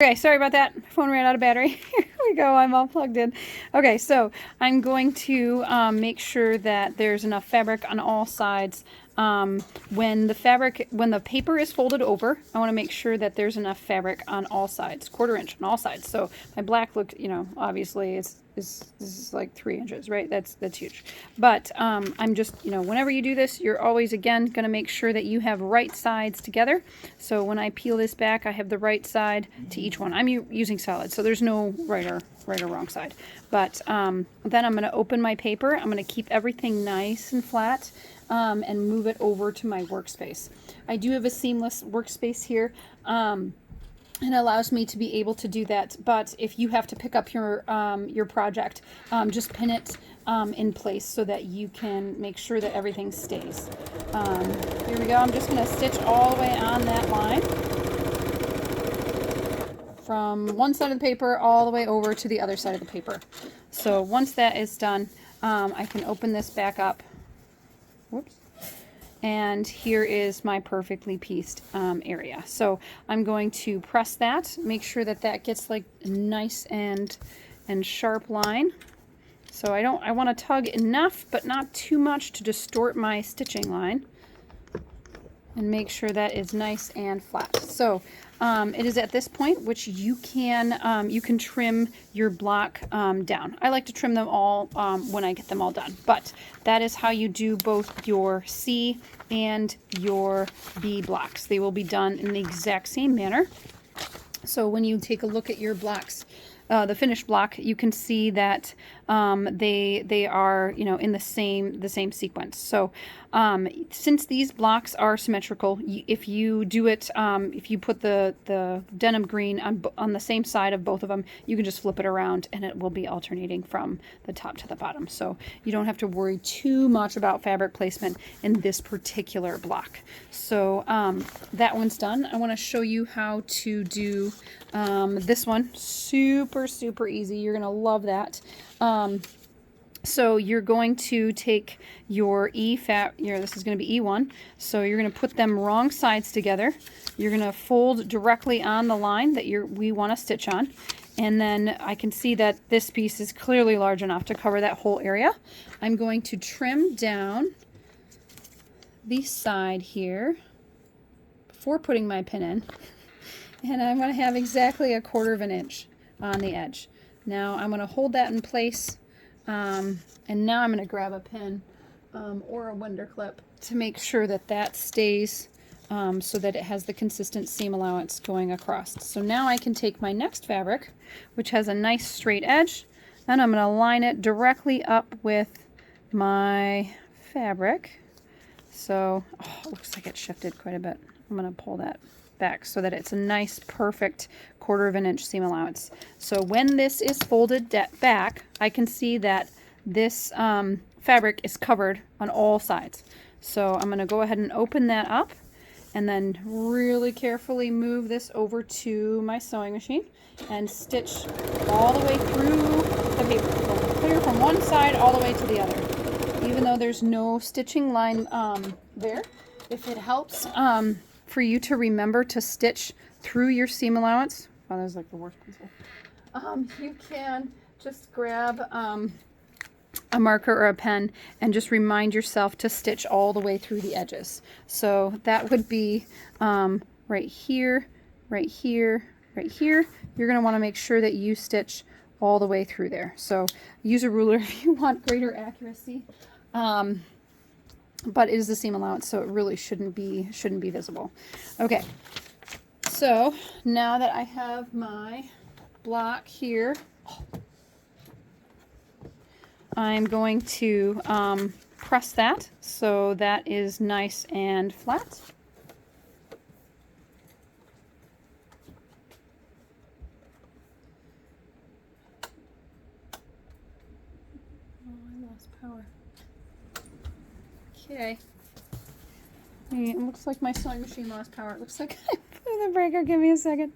Okay, sorry about that. My phone ran out of battery. Here we go. I'm all plugged in. Okay, so I'm going to make sure that there's enough fabric on all sides. When the paper is folded over, I want to make sure that there's enough fabric on all sides, 1/4 inch on all sides. So my black look, you know, obviously is like 3 inches, right? That's huge. But I'm just, you know, whenever you do this, you're always again going to make sure that you have right sides together. So when I peel this back, I have the right side to each one. I'm using solid, so there's no right or wrong side. But then I'm going to open my paper. I'm going to keep everything nice and flat. And move it over to my workspace. I do have a seamless workspace here. It allows me to be able to do that. But if you have to pick up your project, just pin it in place so that you can make sure that everything stays. Here we go. I'm just going to stitch all the way on that line from one side of the paper all the way over to the other side of the paper. So once that is done, I can open this back up. Whoops. And here is my perfectly pieced area. So I'm going to press that, make sure that that gets like a nice and sharp line. So I want to tug enough, but not too much to distort my stitching line. And make sure that is nice and flat. So it is at this point which you can trim your block down. I like to trim them all when I get them all done, but that is how you do both your C and your B blocks. They will be done in the exact same manner. So when you take a look at your blocks, the finished block, you can see that they are, you know, in the same sequence. So since these blocks are symmetrical, if you do it, if you put the denim green on the same side of both of them, you can just flip it around and it will be alternating from the top to the bottom. So you don't have to worry too much about fabric placement in this particular block. So that one's done. I want to show you how to do this one. Super easy. You're gonna love that. So you're going to take your this is going to be E1. So you're going to put them wrong sides together. You're going to fold directly on the line that we want to stitch on. And then I can see that this piece is clearly large enough to cover that whole area. I'm going to trim down the side here before putting my pin in. And I'm going to have exactly 1/4 inch on the edge. Now I'm going to hold that in place, and now I'm going to grab a pin or a winder clip to make sure that that stays so that it has the consistent seam allowance going across. So now I can take my next fabric, which has a nice straight edge, and I'm going to line it directly up with my fabric. So it looks like it shifted quite a bit. I'm going to pull that back so that it's a nice perfect 1/4 inch seam allowance. So when this is folded back, I can see that this fabric is covered on all sides. So I'm going to go ahead and open that up and then really carefully move this over to my sewing machine and stitch all the way through the paper. So clear from one side all the way to the other. Even though there's no stitching line there, if it helps for you to remember to stitch through your seam allowance. Oh, that was like the worst pencil. You can just grab a marker or a pen and just remind yourself to stitch all the way through the edges. So that would be right here, right here, right here. You're going to want to make sure that you stitch all the way through there. So use a ruler if you want greater accuracy. But it is the seam allowance, so it really shouldn't be visible. Okay, so now that I have my block here, I'm going to press that so that is nice and flat. Oh, I lost power. Okay. It looks like my sewing machine lost power. It looks like I blew the breaker. Give me a second.